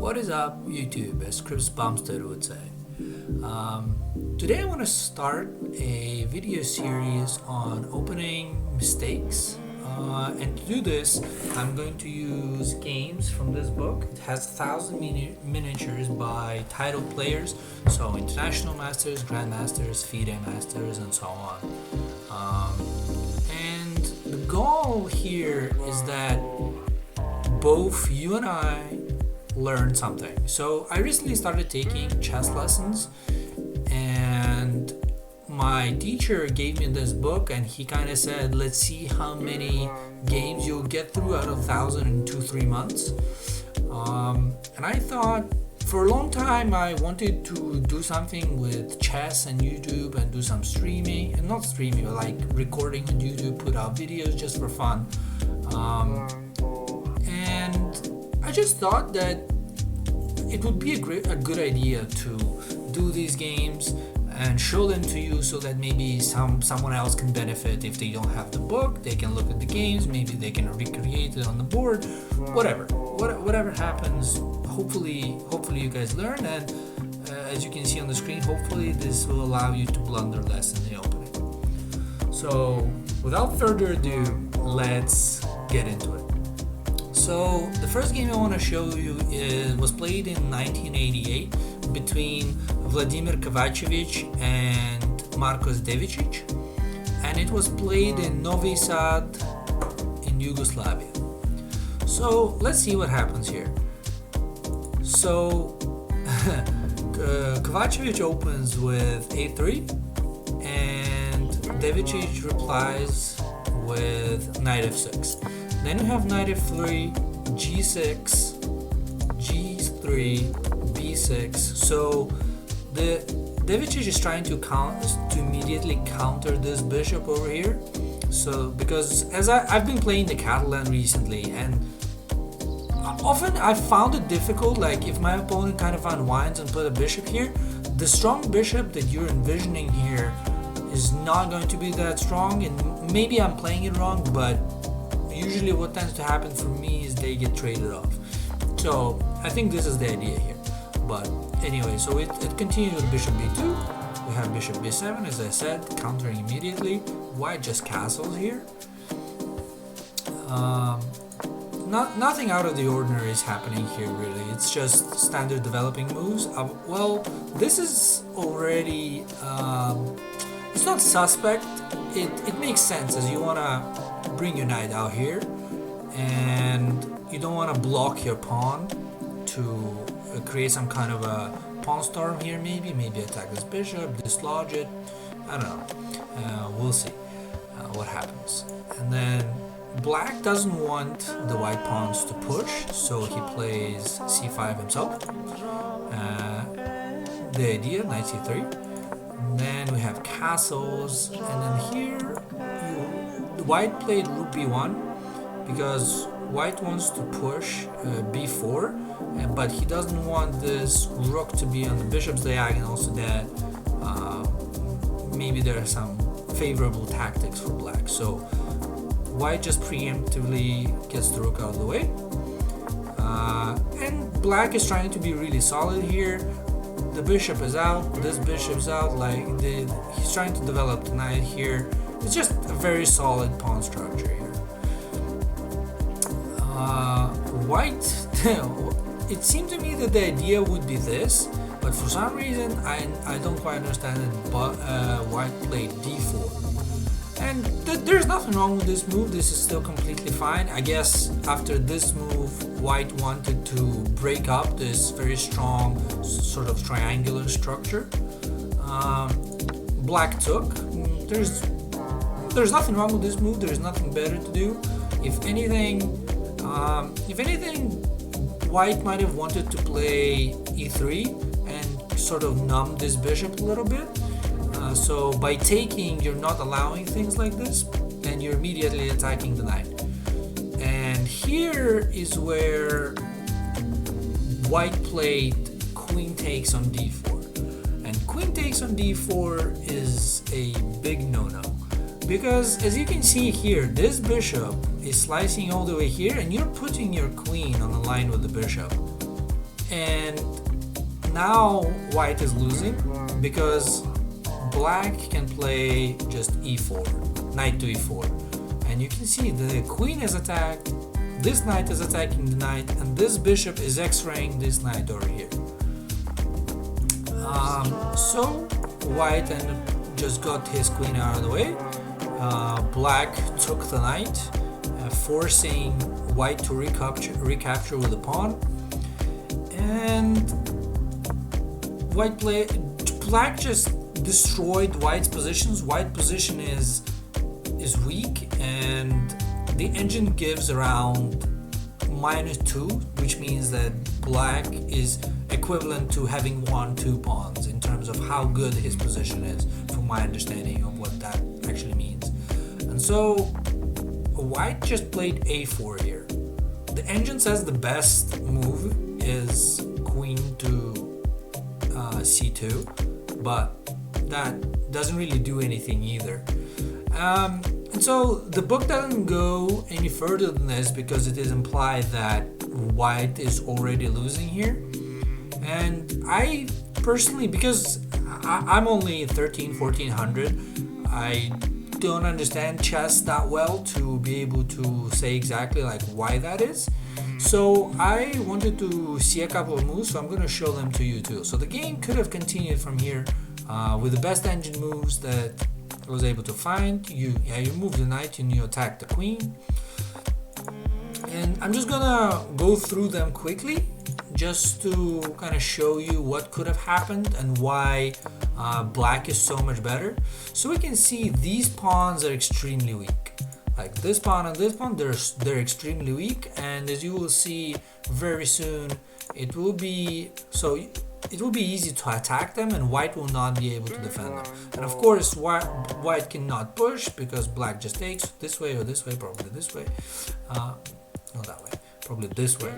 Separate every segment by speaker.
Speaker 1: What is up, YouTube, as Chris Bumstead would say. Today I want to start a video series on opening mistakes. And to do this, I'm going to use games from this book. It has 1,000 miniatures by titled players, so international masters, grandmasters, FIDE masters, and so on. And the goal here is that both you and I learn something. So I recently started taking chess lessons, and my teacher gave me this book, and he kind of said, let's see how many games you'll get through out of 1,000 in 2-3 months. And I thought, for a long time I wanted to do something with chess and YouTube and do some streaming, and not streaming, but like recording on YouTube, put out videos just for fun. And I just thought that it would be a good idea to do these games and show them to you, so that maybe someone else can benefit. If they don't have the book, they can look at the games, maybe they can recreate it on the board, whatever happens. Hopefully you guys learn, and as you can see on the screen, hopefully this will allow you to blunder less in the opening. So without further ado, let's get into it. So the first game I want to show you was played in 1988 between Vladimir Kovacevic and Marcos Devicic, and it was played in Novi Sad in Yugoslavia. So let's see what happens here. So Kovacevic opens with a3, and Devicic replies with knight f6. Then we have knight f3, g6, g3, b6. So the Devicic is trying to immediately counter this bishop over here. So because as I've been playing the Catalan recently, and often I found it difficult, like if my opponent kind of unwinds and put a bishop here, the strong bishop that you're envisioning here is not going to be that strong, and maybe I'm playing it wrong, but usually what tends to happen for me is they get traded off. So I think this is the idea here. But anyway, so it continues with bishop b2. We have bishop b7, as I said, countering immediately. White just castles here. Nothing out of the ordinary is happening here, really. It's just standard developing moves. Well, this is already it's not suspect. It makes sense, as you want to bring your knight out here, and you don't want to block your pawn to create some kind of a pawn storm here. Maybe attack this bishop, dislodge it. I don't know. We'll see what happens. And then black doesn't want the white pawns to push, so he plays c5 himself. The idea, knight c3. And then we have castles, and then here white played rook b1 because white wants to push b4, but he doesn't want this rook to be on the bishop's diagonal, so that maybe there are some favorable tactics for black. So white just preemptively gets the rook out of the way, and black is trying to be really solid here. The bishop is out, this bishop's out, he's trying to develop the knight here. It's just a very solid pawn structure here. White, it seemed to me that the idea would be this, but for some reason I don't quite understand it, but white played d4. And there's nothing wrong with this move. This is still completely fine. I guess after this move, white wanted to break up this very strong sort of triangular structure. Black took. There's nothing wrong with this move. There's nothing better to do. If anything, white might have wanted to play e3 and sort of numb this bishop a little bit. So by taking, you're not allowing things like this, and you're immediately attacking the knight. And here is where white played queen takes on d4. And queen takes on d4 is a big no-no, because as you can see here, this bishop is slicing all the way here, and you're putting your queen on the line with the bishop. And now white is losing because black can play just e4, knight to e4. And you can see the queen is attacked, this knight is attacking the knight, and this bishop is x-raying this knight over here. So white just got his queen out of the way. Black took the knight, forcing white to recapture with the pawn. And black just destroyed white's positions. White position is weak, and the engine gives around -2, which means that black is equivalent to having won 2 pawns in terms of how good his position is, from my understanding of what that actually means. And so white just played a4 here. The engine says the best move is queen to c2, but that doesn't really do anything either. And so the book doesn't go any further than this because it is implied that white is already losing here. And I personally, because I'm only 1400, I don't understand chess that well to be able to say exactly like why that is. So I wanted to see a couple of moves, so I'm going to show them to you too. So the game could have continued from here with the best engine moves that I was able to find. You move the knight and you attack the queen. And I'm just gonna go through them quickly just to kind of show you what could have happened and why black is so much better. So we can see these pawns are extremely weak. Like this pawn and this pawn, they're extremely weak, and as you will see very soon, it will be easy to attack them, and white will not be able to defend them. And of course, white cannot push because black just takes this way or this way, probably this way. Not that way, probably this way.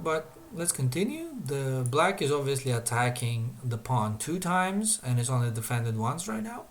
Speaker 1: But let's continue. The black is obviously attacking the pawn 2 times and it's only defended once right now.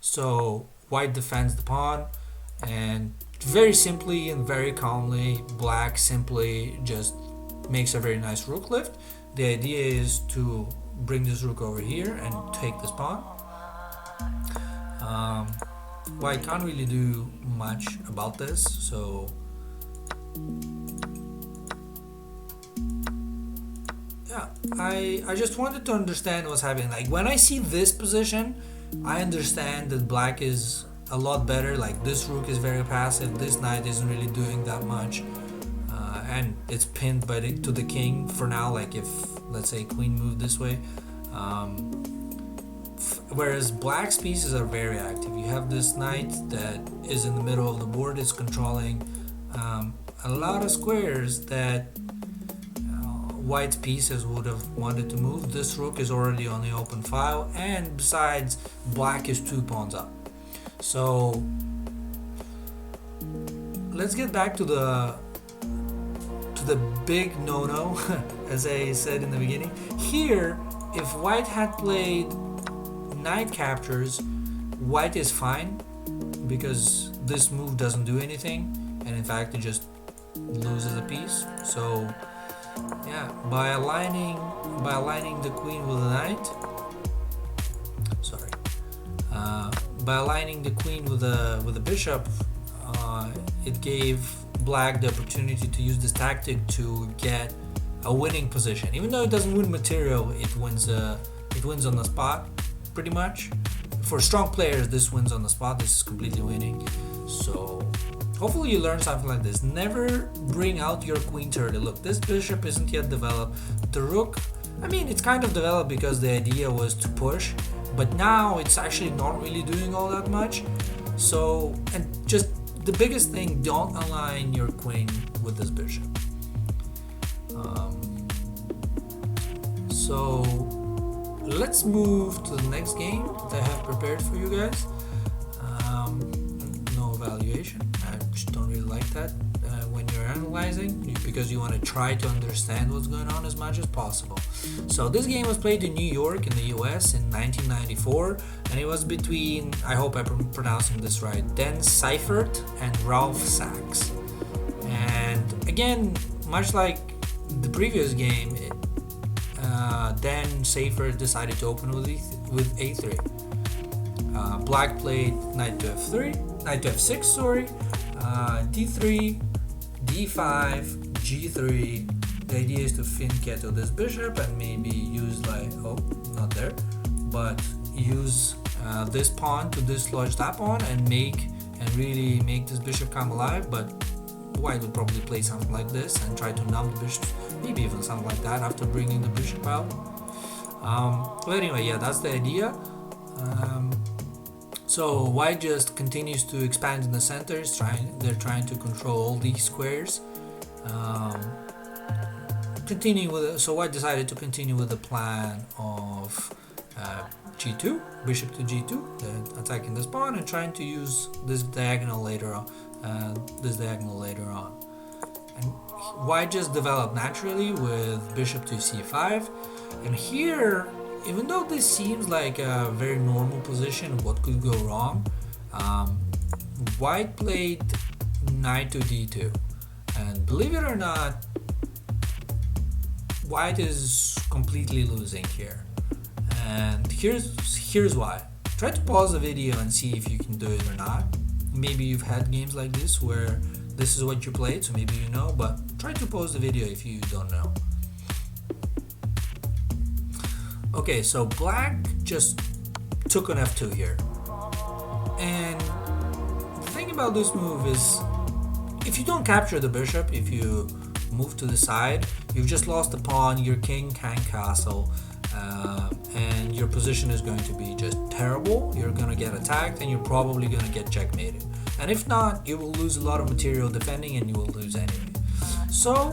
Speaker 1: So white defends the pawn, and very simply and very calmly, black simply just makes a very nice rook lift. The idea is to bring this rook over here and take this pawn. White can't really do much about this, so yeah, I just wanted to understand what's happening. Like when I see this position, I understand that black is a lot better. Like this rook is very passive, this knight isn't really doing that much, and it's pinned to the king for now. Like if, let's say, queen moved this way, whereas black's pieces are very active. You have this knight that is in the middle of the board, it's controlling a lot of squares that white's pieces would have wanted to move. This rook is already on the open file, and besides, black is 2 pawns up. So let's get back to the big no-no, as I said in the beginning. Here, if white had played knight captures, white is fine because this move doesn't do anything, and in fact it just loses a piece. So yeah, by aligning the queen with the knight, by aligning the queen with the bishop, it gave black the opportunity to use this tactic to get a winning position. Even though it doesn't win material, it wins on the spot, pretty much. For strong players, this wins on the spot. This is completely winning. So hopefully you learn something like this. Never bring out your queen too early. Look, this bishop isn't yet developed. The rook, I mean, it's kind of developed because the idea was to push, but now it's actually not really doing all that much. So, and just the biggest thing, don't align your queen with this bishop. So let's move to the next game that I have prepared for you guys. No evaluation. I just don't really like that when you're analyzing, because you want to try to understand what's going on as much as possible. So this game was played in New York in the US in 1994, and it was between, I hope I'm pronouncing this right, Dan Seifert and Ralph Sachs. And again, much like the previous game, then Safer decided to open with a3. Black played knight to f6, sorry, d3, d5, g3. The idea is to fianchetto this bishop and maybe use not there, but use this pawn to dislodge that pawn and really make this bishop come alive. But White would probably play something like this and try to numb the bishop, maybe even something like that after bringing the bishop out. But anyway, yeah, that's the idea. So White just continues to expand in the center. They're trying to control all these squares. So White decided to continue with the plan of g2, bishop to g2, attacking this pawn and trying to use this diagonal later on. And White just developed naturally with bishop to c5. And here, even though this seems like a very normal position, what could go wrong? White played knight to d2, and believe it or not, White is completely losing here. And here's why. Try to pause the video and see if you can do it or not. Maybe you've had games like this where this is what you played, so maybe you know, but try to pause the video if you don't know. Okay, so Black just took on f2 here. And the thing about this move is, if you don't capture the bishop, if you move to the side, you've just lost the pawn, your king can't castle, and your position is going to be just terrible. You're going to get attacked and you're probably going to get checkmated. And if not, you will lose a lot of material defending and you will lose anyway. So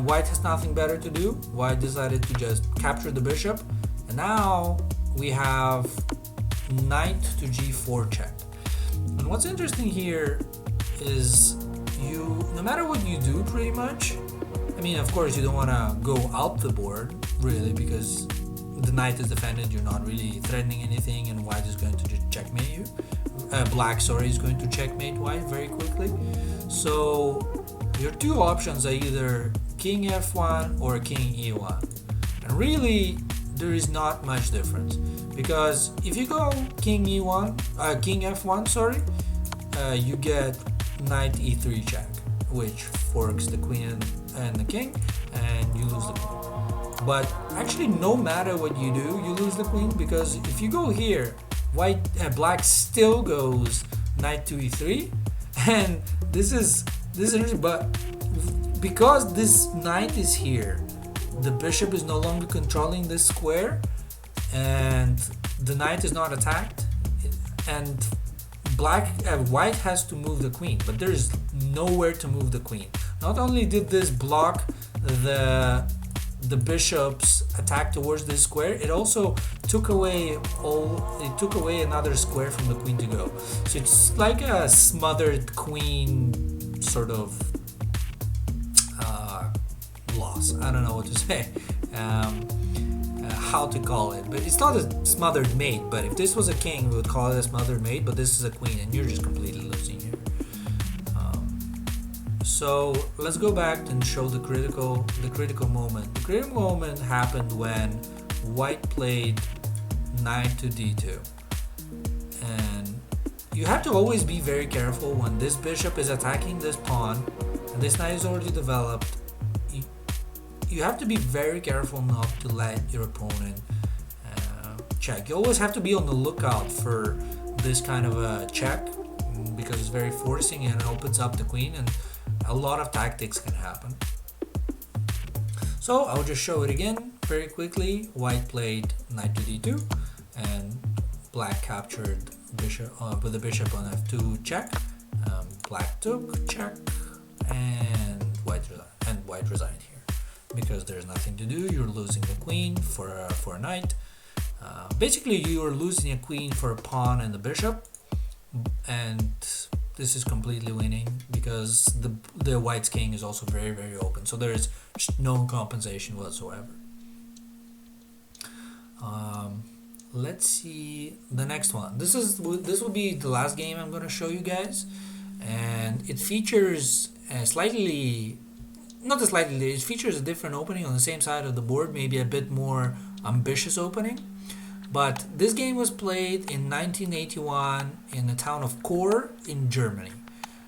Speaker 1: White has nothing better to do. White decided to just capture the bishop, and now we have knight to g4 check. And what's interesting here is no matter what you do pretty much, I mean, of course you don't want to go out the board really, because the knight is defended, you're not really threatening anything, and White is going to just checkmate you. Black, sorry, is going to checkmate White very quickly. So your two options are either king f1 or king e1, and really there is not much difference, because if you go king f1, sorry, you get knight e3 check, which forks the queen and the king, and you lose the queen. But actually, no matter what you do, you lose the queen, because if you go here, Black still goes knight to e3, and this is but because this knight is here, the bishop is no longer controlling this square, and the knight is not attacked, and White has to move the queen, but there is nowhere to move the queen. Not only did this block the bishop's attack towards this square, it also took away another square from the queen to go. So it's like a smothered queen sort of loss. I don't know what to say, how to call it, but it's not a smothered mate. But if this was a king, we would call it a smothered mate, but this is a queen and you're just completely losing here. So let's go back and show the critical moment. The critical moment happened when White played knight to d2, and you have to always be very careful when this bishop is attacking this pawn and this knight is already developed. You have to be very careful not to let your opponent check. You always have to be on the lookout for this kind of a check, because it's very forcing and it opens up the queen, and a lot of tactics can happen. So I'll just show it again very quickly. White played knight to d2, and Black captured bishop with the bishop on f2 check. Black took check, and White resigned here because there's nothing to do. You're losing the queen for a knight. Basically, you are losing a queen for a pawn and the bishop, and this is completely winning because the White's king is also very, very open. So there is no compensation whatsoever. Let's see the next one. This will be the last game I'm going to show you guys, and it features a slightly not slightly, it features a different opening on the same side of the board, maybe a bit more ambitious opening. But this game was played in 1981 in the town of Chor in Germany.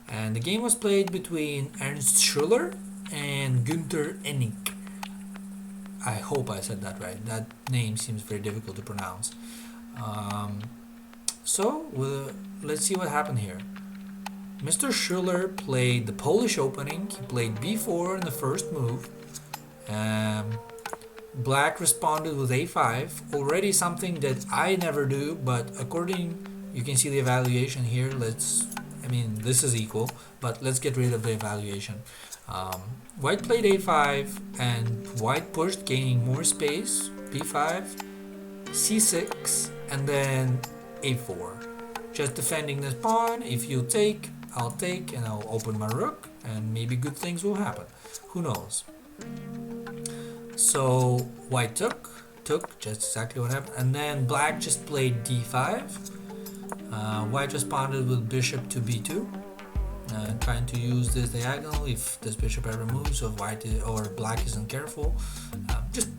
Speaker 1: And the game was played between Ernst Schuller and Günther Ennig. I hope I said that right. That name seems very difficult to pronounce. Let's see what happened here. Mr. Schuller played the Polish opening. He played b4 in the first move. Black responded with a5, already something that I never do, but you can see the evaluation here. This is equal, but let's get rid of the evaluation. White played a5, and white pushed, gaining more space, b5, c6, and then a4. Just defending this pawn. If you take, I'll take, and I'll open my rook, and maybe good things will happen. Who knows? So white took, just exactly what happened, and then black just played d5. White responded with bishop to b2, trying to use this diagonal if this bishop ever moves, or black isn't careful. Just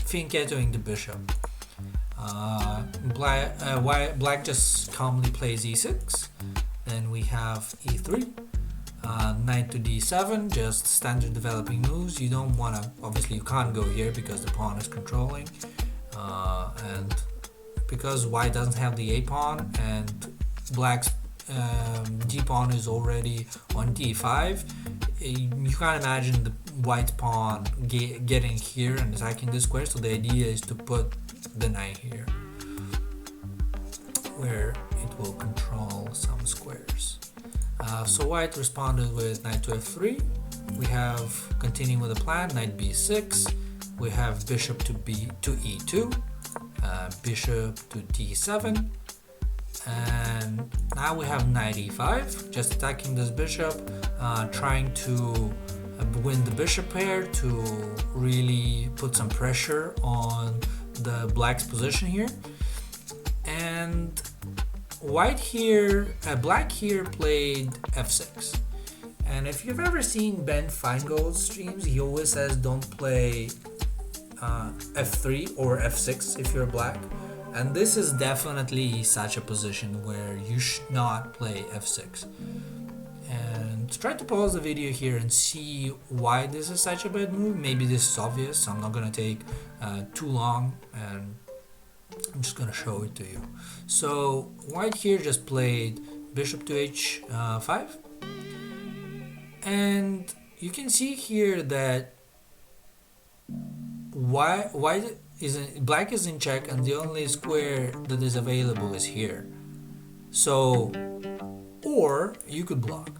Speaker 1: fianchettoing the bishop. Black just calmly plays e6. Then we have e3. Knight to d7, just standard developing moves. You don't want to, obviously you can't go here because the pawn is controlling, and because white doesn't have the a pawn and black's d pawn is already on d5, you can't imagine the white pawn getting here and attacking this square. So the idea is to put the knight here where it will control some squares. So white responded with knight to f3. We have, continuing with the plan, knight b6. We have bishop to e2, bishop to d7, and now we have knight e5, just attacking this bishop, trying to win the bishop pair to really put some pressure on the black's position here. And black here played f6. And if you've ever seen Ben Feingold's streams, he always says don't play f3 or f6 if you're black. And this is definitely such a position where you should not play f6. And try to pause the video here and see why this is such a bad move. Maybe this is obvious, so I'm not going to take too long, and I'm just going to show it to you. So white here just played bishop to h5. And you can see here that black is in check, and the only square that is available is here. So, or you could block.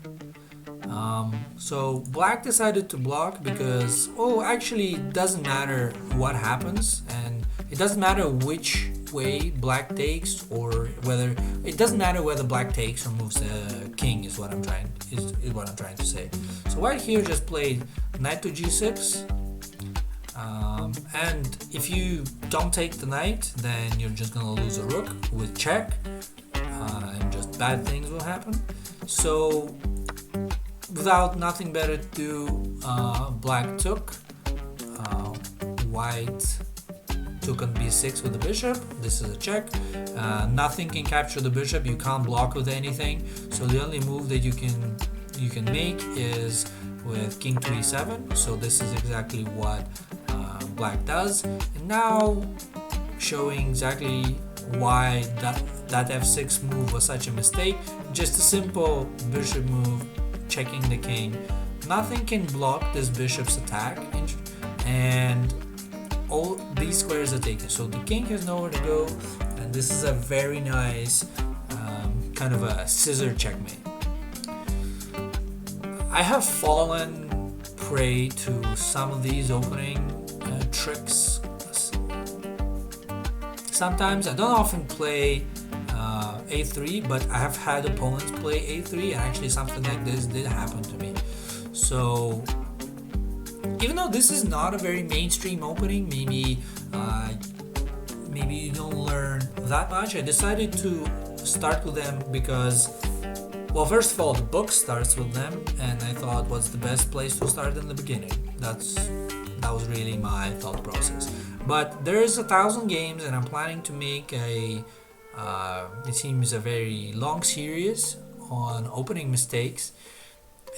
Speaker 1: So black decided to block because, actually it doesn't matter what happens, and it doesn't matter which way black takes, or it doesn't matter whether black takes or moves the king is what I'm trying to say. So white here just played knight to g6. And if you don't take the knight, then you're just gonna lose a rook with check, and just bad things will happen. So without nothing better to do, black took, white took on b6 with the bishop. This is a check. Nothing can capture the bishop. You can't block with anything. So the only move that you can make is with king to e7. So this is exactly what black does. And now showing exactly why that f6 move was such a mistake. Just a simple bishop move, checking the king. Nothing can block this bishop's attack, and all these squares are taken. So the king has nowhere to go, and this is a very nice kind of a scissor checkmate. I have fallen prey to some of these opening tricks. Sometimes I don't often play a3, but I have had opponents play a3, and actually something like this did happen to me. So even though this is not a very mainstream opening, maybe you don't learn that much, I decided to start with them because, Well, first of all, the book starts with them, and I thought, what's the best place to start in the beginning? That was really my thought process. But there is 1,000 games, and I'm planning to make it seems a very long series on opening mistakes.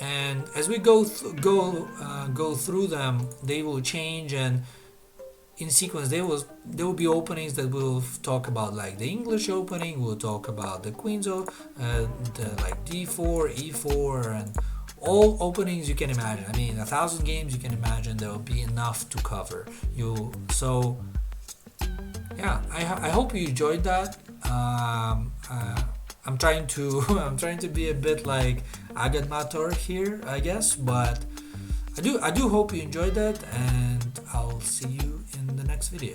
Speaker 1: And as we go through them, they will change, and in sequence there will be openings that we'll talk about, like the English opening. We'll talk about the Queen's the like D4, E4, and all openings you can imagine. I mean, 1,000 games you can imagine, there will be enough to cover. Yeah, I hope you enjoyed that. I'm trying to be a bit like Agad Mator here, I guess, but I do hope you enjoyed that, and I'll see you in the next video.